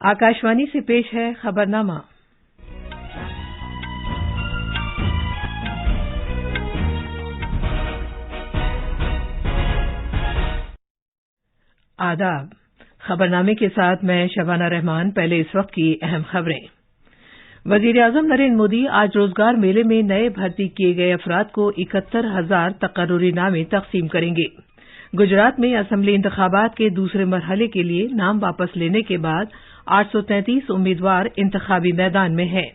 आकाशवाणी से पेश है खबरनामा। आदाब। खबरनामे के साथ मैं शबाना रहमान। पहले इस वक्त की अहम खबरें। वजीर-ए-आजम नरेंद्र मोदी आज रोजगार मेले में नए भर्ती किए गए अफराद को 71,000 तकर्रुरी नामे तकसीम करेंगे। गुजरात में असेंबली इंतखाबात के दूसरे मरहले के लिए नाम वापस लेने के बाद 833 उम्मीदवार इंतखाबी मैदान में हैं।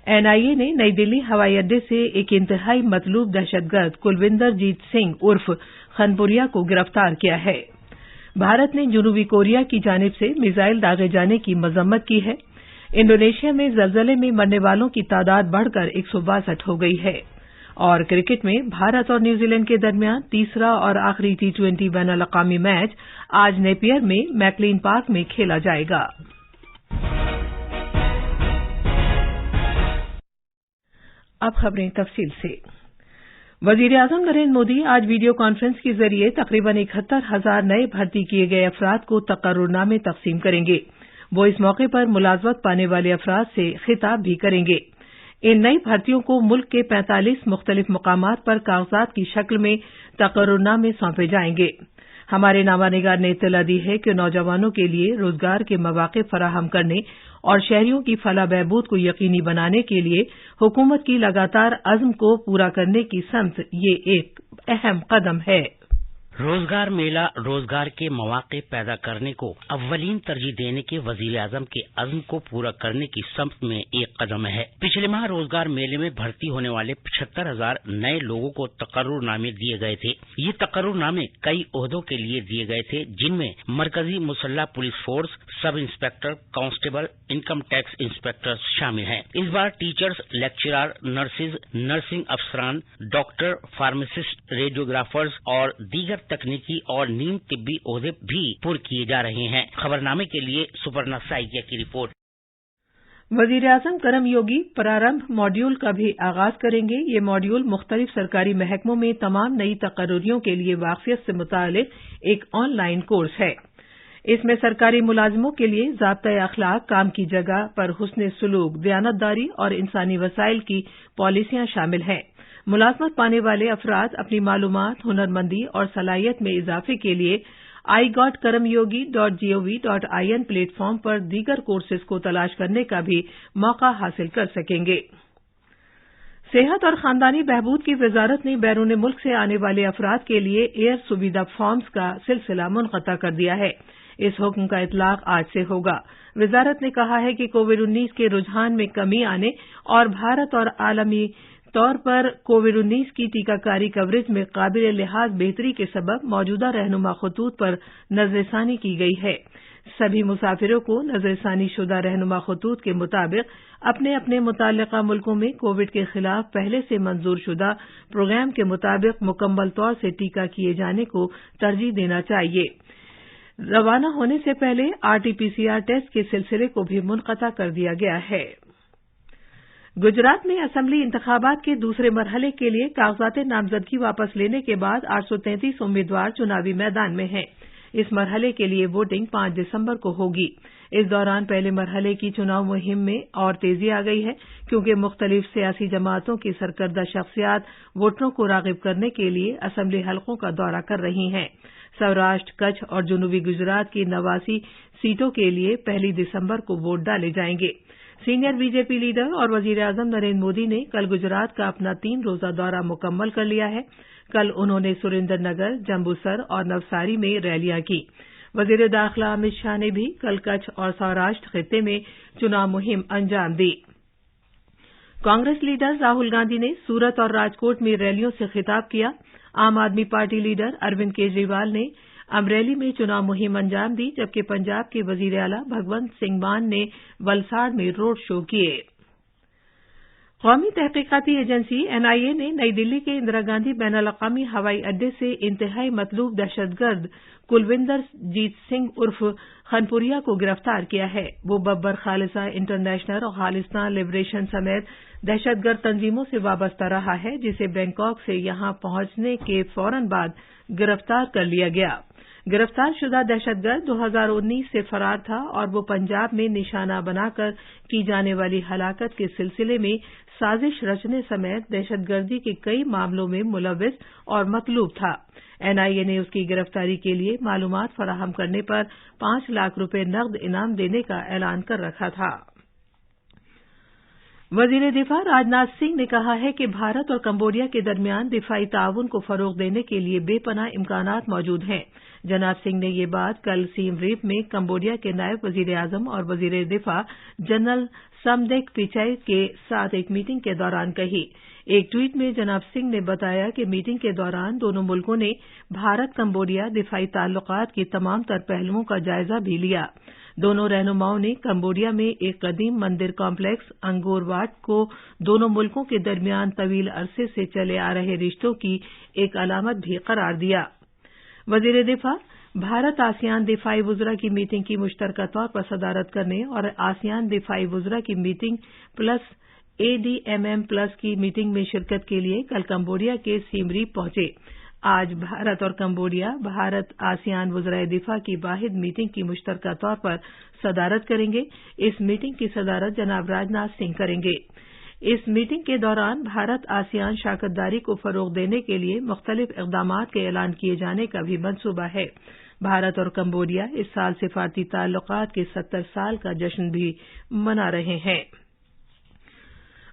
एनआईए ने नई दिल्ली हवाई अड्डे से एक इंतहाई मतलूब दहशतगर्द कुलविंदर जीत सिंह उर्फ खनपुरिया को गिरफ्तार किया है। भारत ने जनूबी कोरिया की जानिब से मिसाइल दागे जाने की मजम्मत की है। इंडोनेशिया में जलजले में मरने वालों की तादाद बढ़कर 162 हो गई है। और क्रिकेट में भारत और न्यूजीलैंड के दरमियान तीसरा और आखिरी T20 बैनुल-अक़वामी मैच आज नेपियर में मैकलीन पार्क में खेला जाएगा। अब खबरें तफसील से। वजीर-ए-आजम नरेंद्र मोदी आज वीडियो कॉन्फ्रेंस के जरिए तकरीबन 71,000 नए भर्ती किए गए अफराद को तकर्रुरनामे तकसीम करेंगे। वो इस मौके पर मुलाजमत पाने वाले अफराद से खिताब भी करेंगे। इन नई भर्तियों को मुल्क के 45 मुख्तलिफ मकामात पर कागजात की शक्ल में तकर्रुरनामे सौंपे जाएंगे। हमारे नामानिगार ने इत्तला दी है कि नौजवानों के लिए रोजगार के मौके फराहम करने और शहरियों की फलाह बहबूद को यकीनी बनाने के लिए हुकूमत की लगातार अज़्म को पूरा करने की समत ये एक अहम कदम है। रोजगार मेला रोजगार के मौके पैदा करने को अव्वलीन तरजीह देने के वजीर-ए-आजम के अज़्म को पूरा करने की समत में एक कदम है। पिछले माह रोजगार मेले में भर्ती होने वाले 75,000 नए लोगों को तकर्रुरनामे दिए गए थे। ये तकर्रुरनामे कई ओहदों के लिए दिए गए थे, जिनमें मरकजी मुसल्ला police force, sub inspector, constable, income tax inspector शामिल हैं। इस बार टीचर्स, लेक्चरर, नर्सेज, नर्सिंग अफसरान, डॉक्टर, फार्मासिस्ट, रेडियोग्राफर्स और दीगर तकनीकी और नीम तिब्बी ओहदे भी पुर किए जा रहे हैं। खबरनामे के लिए सुपर्णा साइकिया की रिपोर्ट। वजीर-ए-आजम करम योगी प्रारंभ मॉड्यूल का भी आगाज करेंगे। ये मॉड्यूल मुख्तलिफ सरकारी महकमों में तमाम नई तकर्रुरियों के लिए वाक़ियत से मुतालिक एक ऑनलाइन कोर्स है। इसमें सरकारी मुलाजिमों के लिए ज़ाब्ता-ए-अख़लाक़, काम की जगह पर हुस्न सुलूक, दयानतदारी और इंसानी वसाइल की पॉलिसियां शामिल हैं। मुलाजमत पाने वाले अफराद अपनी मालूमात, हुनरमंदी और सलाहियत में इजाफे के लिए igotkaramyogi.gov.in प्लेटफॉर्म पर दीगर कोर्सेज को तलाश करने का भी मौका हासिल कर सकेंगे। सेहत और खानदानी बहबूद की वजारत ने बैरून मुल्क से आने वाले अफराद के लिए एयर सुविधा फॉर्म्स का सिलसिला मुनक़ता कर दिया है। इस हुक्म का इतलाक आज से होगा। वजारत ने कहा है कि कोविड-19 के रुझान में कमी आने और भारत और आलमी तौर पर कोविड-19 की टीकाकारी कवरेज में काबिल लिहाज बेहतरी के सबब मौजूदा रहनुमा खतूत पर नजरसानी की गई है। सभी मुसाफिरों को नजरसानी शुदा रहनुमा खतूत के मुताबिक अपने अपने मुतल्लिका मुल्कों में कोविड के खिलाफ पहले से मंजूर शुदा प्रोग्राम के मुताबिक मुकम्मल तौर से टीका किए जाने को तरजीह देना चाहिए। रवाना होने से पहले RT-PCR टेस्ट के सिलसिले को भी मुनक़ता कर दिया गया है। गुजरात में असेंबली इंतखाबात के दूसरे मरहले के लिए कागजात नामजदगी वापस लेने के बाद 833 उम्मीदवार चुनावी मैदान में हैं। इस मरहले के लिए वोटिंग 5 दिसंबर को होगी। इस दौरान पहले मरहले की चुनाव मुहिम में और तेजी आ गई है, क्योंकि मुख्तलिफ सियासी जमातों की सरकर्दा शख्सियात वोटरों को राग़िब करने के लिए असेंबली हलकों का दौरा कर रही हैं। सौराष्ट्र, कच्छ और जनूबी गुजरात की 89 सीटों के लिए 1 दिसंबर को वोट डाले जाएंगे। सीनियर बीजेपी लीडर और वजीर-ए-आजम नरेंद्र मोदी ने कल गुजरात का अपना 3 रोजा दौरा मुकम्मल कर लिया है। कल उन्होंने सुरेंद्रनगर, जम्बूसर और नवसारी में रैलियां की। वजीर दाखिला अमित शाह ने भी कल कच्छ और सौराष्ट्र खित्ते में चुनाव मुहिम अंजाम दी। कांग्रेस लीडर राहुल गांधी ने सूरत और राजकोट में रैलियों से खिताब किया। आम आदमी पार्टी लीडर अरविंद केजरीवाल ने अमरेली में चुनाव मुहिम अंजाम दी, जबकि पंजाब के वजीर आला भगवंत सिंह मान ने वलसाड़ में रोड शो किए। कौमी तहकीकाती एजेंसी NIA ने नई दिल्ली के इंदिरा गांधी बैनुल-अक़वामी हवाई अड्डे से इंतहाई मतलूब दहशतगर्द कुलविंदर जीत सिंह उर्फ खनपुरिया को गिरफ्तार किया है। वो बब्बर खालिसा इंटरनेशनल और खालिस्तान लिबरेशन समेत दहशतगर्द तंजीमों से वाबस्ता रहा है, जिसे बैंकॉक से यहां पहुंचने के फौरन बाद गिरफ्तार कर लिया गया। गिरफ्तार शुदा दहशतगर्द 2019 से फरार था और वो पंजाब में निशाना बनाकर की जाने वाली हलाकत के सिलसिले में साजिश रचने समेत दहशतगर्दी के कई मामलों में मुलव्विस और मतलूब था। एनआईए ने उसकी गिरफ्तारी के लिए मालूमात फराहम करने पर 5 लाख रुपए नकद इनाम देने का ऐलान कर रखा था। वजीर दिफा राजनाथ सिंह ने कहा है कि भारत और कंबोडिया के दरमियान दिफाई ताउन को फरोग देने के लिए बेपनाह इम्कानात मौजूद हैं। जनाब सिंह ने ये बात कल सीम रीप में कंबोडिया के नायब वजीर आजम और वजीर दिफा जनरल समदेक पिचाई के साथ एक मीटिंग के दौरान कही। एक ट्वीट में जनाब सिंह ने बताया कि मीटिंग के दौरान दोनों मुल्कों ने भारत कंबोडिया दिफाई ताल्लुकात के तमाम तर पहलुओं का जायजा भी लिया। दोनों रहनुमाओं ने कंबोडिया में एक कदीम मंदिर कॉम्प्लेक्स अंगोर वाट को दोनों मुल्कों के दरमियान तवील अरसे से चले आ रहे रिश्तों की एक अलामत भी करार दिया। वजीर दिफा भारत आसियान दिफाई वुज़रा की मीटिंग की मुश्तरका तौर पर सदारत करने और आसियान दिफाई वुज़रा की मीटिंग प्लस ADMM प्लस की मीटिंग में शिरकत के लिए कल कंबोडिया के सीम रीप पहुंचे। आज भारत और कंबोडिया भारत आसियान वुज़राए दिफा की वाहिद मीटिंग की मुश्तरका तौर पर सदारत करेंगे। इस मीटिंग की सदारत जनाब राजनाथ सिंह करेंगे। इस मीटिंग के दौरान भारत आसियान शाकतदारी को फरोग देने के लिए मुख्तलिफ इक़दामात के ऐलान किए जाने का भी मंसूबा है। भारत और कंबोडिया इस साल सिफारती ताल्लुकात के 70 साल का जश्न भी मना रहे हैं।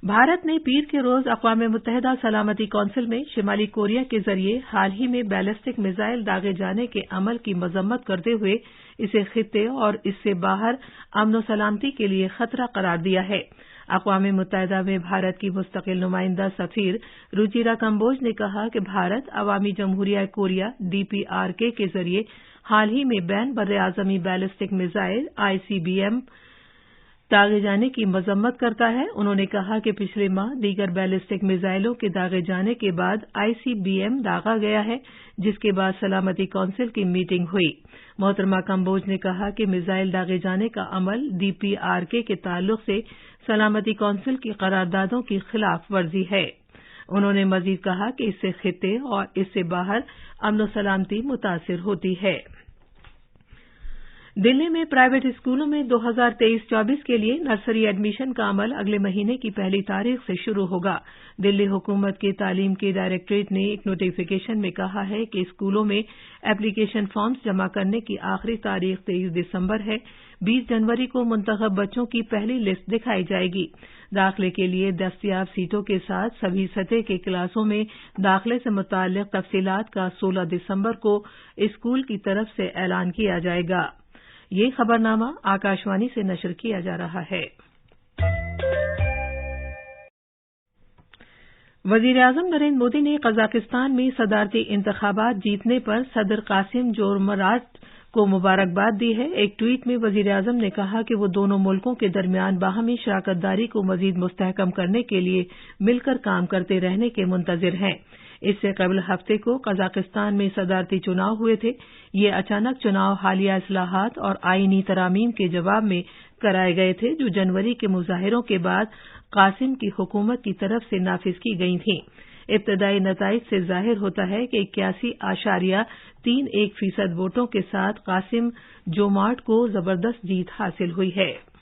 भारत ने पीर के रोज अक़वाम मुत्तहिदा सलामती कौंसिल में शिमाली कोरिया के जरिए हाल ही में बैलिस्टिक मिसाइल दागे जाने के अमल की मजम्मत करते हुए इसे खित्ते और इससे बाहर अमन सलामती के लिए खतरा करार दिया है। अक़वाम मुत्तहिदा में भारत की मुस्तकिल नुमाइंदा सफीर रुचिरा कंबोज ने कहा कि भारत अवामी जमहूरिया कोरिया DPRK के जरिए हाल ही में बैन बर्रे आज़मी बैलिस्टिक मिसाइल ICBM दागे जाने की मजम्मत करता है। उन्होंने कहा कि पिछले माह दीगर बैलिस्टिक मिसाइलों के दागे जाने के बाद ICBM दागा गया है, जिसके बाद सलामती कौंसिल की मीटिंग हुई। मोहतरमा कंबोज ने कहा कि मिसाइल दागे जाने का अमल DPRK के ताल्लुक से सलामती कौंसिल की करारदादों की खिलाफ वर्जी है। उन्होंने मजीद कहा कि इससे खित्ते और इससे बाहर अमन सलामती मुतासिर होती है। दिल्ली में प्राइवेट स्कूलों में 2023-24 के लिए नर्सरी एडमिशन का अमल अगले महीने की 1 तारीख से शुरू होगा। दिल्ली हुकूमत के तालीम के डायरेक्टरेट ने एक नोटिफिकेशन में कहा है कि स्कूलों में एप्लीकेशन फॉर्म्स जमा करने की आखिरी तारीख 23 दिसंबर है। 20 जनवरी को मुंतखब बच्चों की पहली लिस्ट दिखाई जाएगी। दाखिले के लिए दस्तयाब सीटों के साथ सभी सतह के क्लासों में दाखिले से मुताल्लिक तफसीलात का 16 दिसंबर को स्कूल की तरफ से ऐलान किया जाएगा। ये खबरनामा आकाशवाणी से नशर किया जा रहा है। वजीर आजम नरेंद्र मोदी ने कजाकिस्तान में सदारती इंतखाबात जीतने पर सदर कासिम जोरमराट को मुबारकबाद दी है। एक ट्वीट में वजीर आजम ने कहा कि वो दोनों मुल्कों के दरमियान बाहमी शराकतदारी को मजीद मुस्तहकम करने के लिए मिलकर काम करते रहने के मुंतजिर हैं। इससे कबल हफ्ते को कजाकिस्तान में सदारती चुनाव हुए थे। ये अचानक चुनाव हालिया इस्लाहात और आईनी तरामीम के जवाब में कराए गए थे, जो जनवरी के मुजाहिरों के बाद कासिम की हुकूमत की तरफ से नाफिज की गई थीं। इब्तदाई नताइज से जाहिर होता है कि 81.31% वोटों के साथ कासिम जोमार्ट को जबरदस्त जीत हासिल हुई है।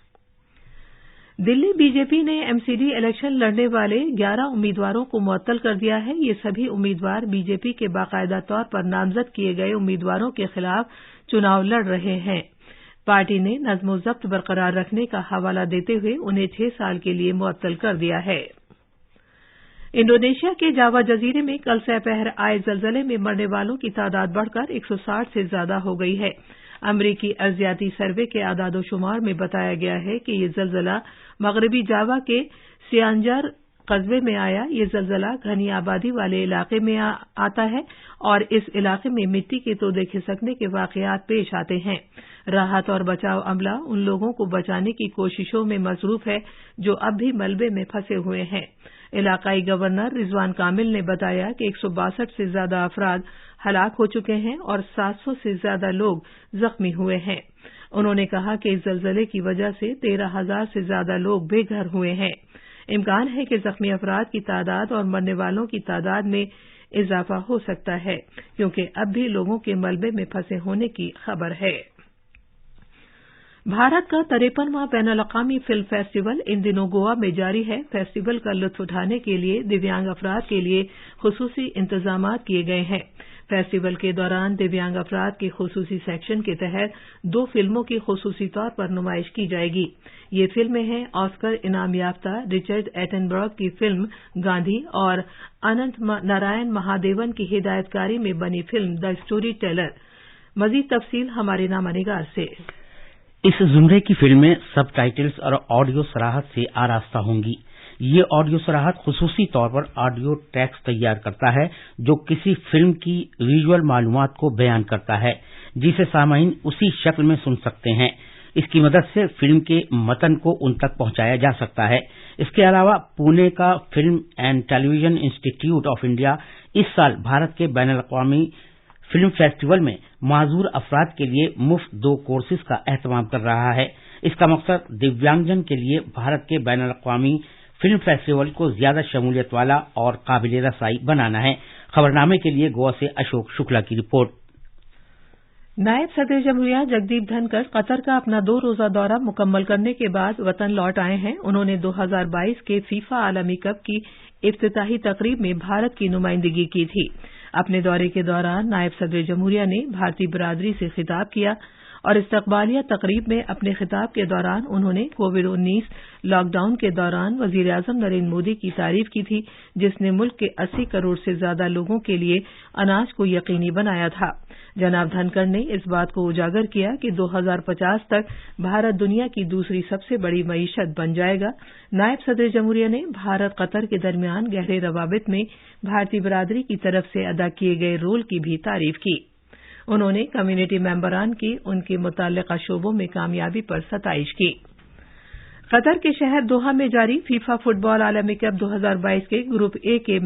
दिल्ली बीजेपी ने MCD इलेक्शन लड़ने वाले 11 उम्मीदवारों को मुअत्तल कर दिया है। ये सभी उम्मीदवार बीजेपी के बाकायदा तौर पर नामजद किए गए उम्मीदवारों के खिलाफ चुनाव लड़ रहे हैं। पार्टी ने नज़्म-ओ-ज़ब्त बरकरार रखने का हवाला देते हुए उन्हें 6 साल के लिए मुअत्तल कर दिया है। इंडोनेशिया के जावा जजीरे में कल सपहर आए जलजले में मरने वालों की तादाद बढ़कर 160 से ज्यादा हो गई है। अमरीकी अर्जियाती सर्वे के आदादोशुमार में बताया गया है कि ये जलजला मगरबी जावा के सियांजर कस्बे में आया। ये जलजला घनी आबादी वाले इलाके में आता है और इस इलाके में मिट्टी के तोदे खिसकने के वाकयात पेश आते हैं। राहत और बचाव अमला उन लोगों को बचाने की कोशिशों में मसरूफ है जो अब भी मलबे में फंसे हुए हैं। इलाकाई गवर्नर रिजवान कामिल ने बताया कि 162 से ज्यादा अफराद ہلاک ہو چکے ہیں اور 700 سے زیادہ لوگ زخمی ہوئے ہیں۔ انہوں نے کہا کہ اس زلزلے کی وجہ سے 13,000 سے زیادہ لوگ بے گھر ہوئے ہیں۔ امکان ہے کہ زخمی افراد کی تعداد اور مرنے والوں کی تعداد میں اضافہ ہو سکتا ہے کیونکہ اب بھی لوگوں کے ملبے میں پھنسے ہونے کی خبر ہے۔ بھارت کا 53واں بین الاقوامی فلم فیسٹیول ان دنوں گوا میں جاری ہے۔ فیسٹیول کا لطف اٹھانے کے لیے دیویانگ افراد کے لیے خصوصی انتظامات کیے گئے ہیں۔ فیسٹیول کے دوران دیویانگ افراد کے خصوصی سیکشن کے تحت 2 فلموں کی خصوصی طور پر نمائش کی جائے گی۔ یہ فلمیں ہیں آسکر انعام یافتہ رچرڈ ایٹنبرگ کی فلم گاندھی اور اننت نارائن مہادیون کی ہدایت کاری میں بنی فلم دی اسٹوری ٹیلر۔ مزید تفصیل ہمارے نامہ نگار سے۔ اس زمرے کی فلمیں سب ٹائٹلز اور آڈیو صراحت سے آراستہ ہوں گی۔ یہ آڈیو صراحت خصوصی طور پر آڈیو ٹیکسٹ تیار کرتا ہے جو کسی فلم کی ویژول معلومات کو بیان کرتا ہے جسے سامعین اسی شکل میں سن سکتے ہیں۔ اس کی مدد سے فلم کے متن کو ان تک پہنچایا جا سکتا ہے۔ اس کے علاوہ پونے کا فلم اینڈ ٹیلی ویژن انسٹی ٹیوٹ آف انڈیا اس سال بھارت کے بین الاقوامی فلم فیسٹیول میں معذور افراد کے لیے مفت 2 کورسز کا اہتمام کر رہا ہے۔ اس کا مقصد دیویانگجن کے لیے بھارت کے بین الاقوامی فلم فیسٹیول کو زیادہ شمولیت والا اور قابل رسائی بنانا ہے۔ خبرنامے کے لیے گوا سے اشوک شکلا کی رپورٹ۔ نائب صدر جمہوریہ جگدیپ دھنکر قطر کا اپنا 2 روزہ دورہ مکمل کرنے کے بعد وطن لوٹ آئے ہیں۔ انہوں نے 2022 کے فیفا عالمی کپ کی افتتاحی تقریب میں بھارت کی نمائندگی کی تھی۔ اپنے دورے کے دوران نائب صدر جمہوریہ نے بھارتی برادری سے خطاب کیا اور استقبالیہ تقریب میں اپنے خطاب کے دوران انہوں نے کووڈ-19 لاک ڈاؤن کے دوران وزیر اعظم نریندر مودی کی تعریف کی تھی جس نے ملک کے 80 کروڑ سے زیادہ لوگوں کے لیے اناج کو یقینی بنایا تھا۔ جناب دھنکر نے اس بات کو اجاگر کیا کہ 2050 تک بھارت دنیا کی دوسری سب سے بڑی معیشت بن جائے گا۔ نائب صدر جمہوریہ نے بھارت قطر کے درمیان گہرے روابط میں بھارتی برادری کی طرف سے ادا کیے گئے رول کی بھی تعریف کی۔ انہوں نے کمیونٹی ممبران کی ان کے متعلقہ شعبوں میں کامیابی پر ستائش کی۔ قطر کے شہر دوحہ میں جاری فیفا فٹ بال عالمی کپ 2022 کے گروپ اے کے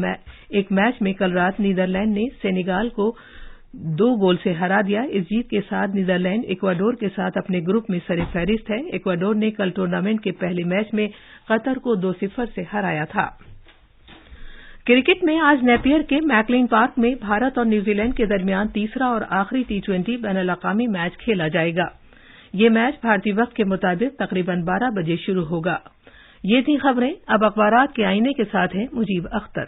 ایک میچ میں کل رات نیدرلینڈ نے سینیگال کو 2 گول سے ہرا دیا۔ اس جیت کے ساتھ نیدرلینڈ ایکواڈور کے ساتھ اپنے گروپ میں سر فہرست ہے۔ ایکواڈور نے کل ٹورنامنٹ کے پہلے میچ میں قطر کو 2-0 سے ہرایا تھا۔ کرکٹ میں آج نیپیئر کے میکلین پارک میں بھارت اور نیوزی لینڈ کے درمیان تیسرا اور آخری T20 بین الاقوامی میچ کھیلا جائے گا۔ یہ میچ بھارتی وقت کے مطابق تقریباً 12 بجے شروع ہوگا۔ یہ تھی خبریں۔ اب اخبارات کے آئینے کے ساتھ ہیں مجیب اختر۔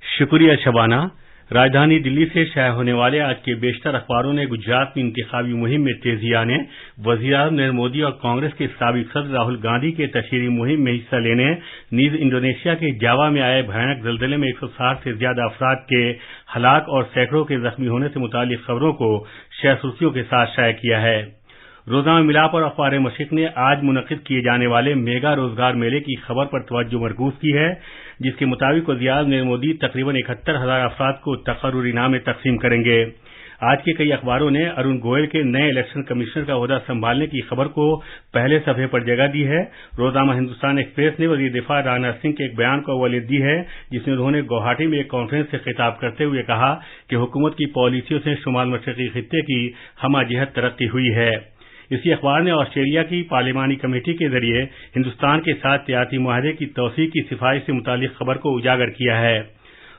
شکریہ شبانہ۔ راجدھانی دلی سے شائع ہونے والے آج کے بیشتر اخباروں نے گجرات میں انتخابی مہم میں تیزی آنے، وزیر اعظم نریندر مودی اور کانگریس کے سابق صدر راہل گاندھی کے تشہیری مہم میں حصہ لینے، نیز انڈونیشیا کے جاوا میں آئے بھیانک زلزلے میں 160 سے زیادہ افراد کے ہلاک اور سینکڑوں کے زخمی ہونے سے متعلق خبروں کو شہ سرخیوں کے ساتھ شائع کیا ہے۔ روزنامہ ملاپ اور اخبار مشرق نے آج منعقد کیے جانے والے میگا روزگار میلے کی خبر پر توجہ مرکوز کی ہے، جس کے مطابق وزیر اعظم نریندر مودی تقریباً 71,000 افراد کو تقرری نامے تقسیم کریں گے۔ آج کے کئی اخباروں نے ارون گوئل کے نئے الیکشن کمشنر کا عہدہ سنبھالنے کی خبر کو پہلے صفحے پر جگہ دی ہے۔ روزنامہ ہندوستان ایکسپریس نے وزیر دفاع راجناتھ سنگھ کے ایک بیان کو اولویت دی ہے، جس میں انہوں نے گوہاٹی میں ایک کانفرنس سے خطاب کرتے ہوئے کہا کہ حکومت کی پالیسیوں سے شمال مشرقی خطے کی ہمہ جہت ترقی ہوئی ہے۔ اسی اخبار نے آسٹریلیا کی پارلیمانی کمیٹی کے ذریعے ہندوستان کے ساتھ تجارتی معاہدے کی توسیع کی سفارش سے متعلق خبر کو اجاگر کیا ہے۔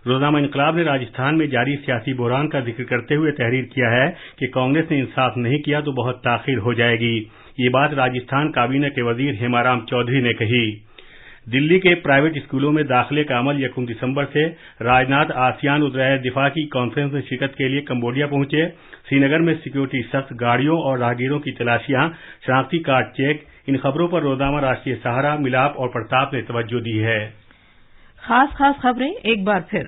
روزنامہ انقلاب نے راجستھان میں جاری سیاسی بحران کا ذکر کرتے ہوئے تحریر کیا ہے کہ کانگریس نے انصاف نہیں کیا تو بہت تاخیر ہو جائے گی۔ یہ بات راجستھان کابینہ کے وزیر ہیمارام چودھری نے کہی۔ دلی کے پرائیویٹ اسکولوں میں داخلے کا عمل 1 دسمبر سے۔ راجناتھ آسیان وزرائے دفاع کی کانفرنس میں شرکت کے لیے کمبوڈیا پہنچے۔ سری نگر میں سیکورٹی سخت، گاڑیوں اور راہگیروں کی تلاشیاں، شناختی کارڈ چیک۔ ان خبروں پر روزنامہ راشٹریہ سہارا، ملاپ اور پرتاپ نے توجہ دی ہے۔ خاص خبریں ایک بار پھر۔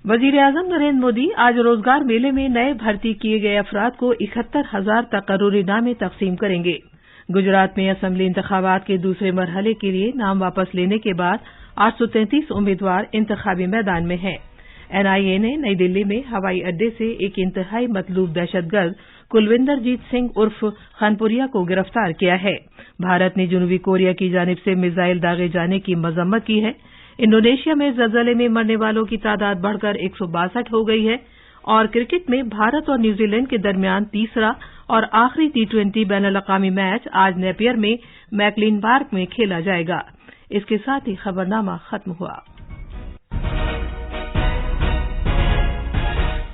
وزیر اعظم نریندر مودی آج روزگار میلے میں نئے بھرتی کیے گئے افراد کو 71,000 تقرری نامے تقسیم کریں گے۔ گجرات میں اسمبلی انتخابات کے دوسرے مرحلے کے لیے نام واپس لینے کے بعد 833 امیدوار انتخابی میدان میں ہیں۔ NIA نے نئی دلی میں ہوائی اڈے سے ایک انتہائی مطلوب دہشت گرد کلوندر جیت سنگھ عرف خانپوریا کو گرفتار کیا ہے۔ بھارت نے جنوبی کوریا کی جانب سے میزائل داغے جانے کی مذمت کی ہے۔ انڈونیشیا میں زلزلے میں مرنے والوں کی تعداد بڑھ کر 162 ہو گئی ہے اور کرکٹ میں بھارت اور نیوزی لینڈ کے درمیان تیسرا اور آخری T20 بین الاقوامی میچ آج نیپیئر میں میکلین پارک میں کھیلا جائے گا۔ اس کے ساتھ ہی خبرنامہ ختم ہوا۔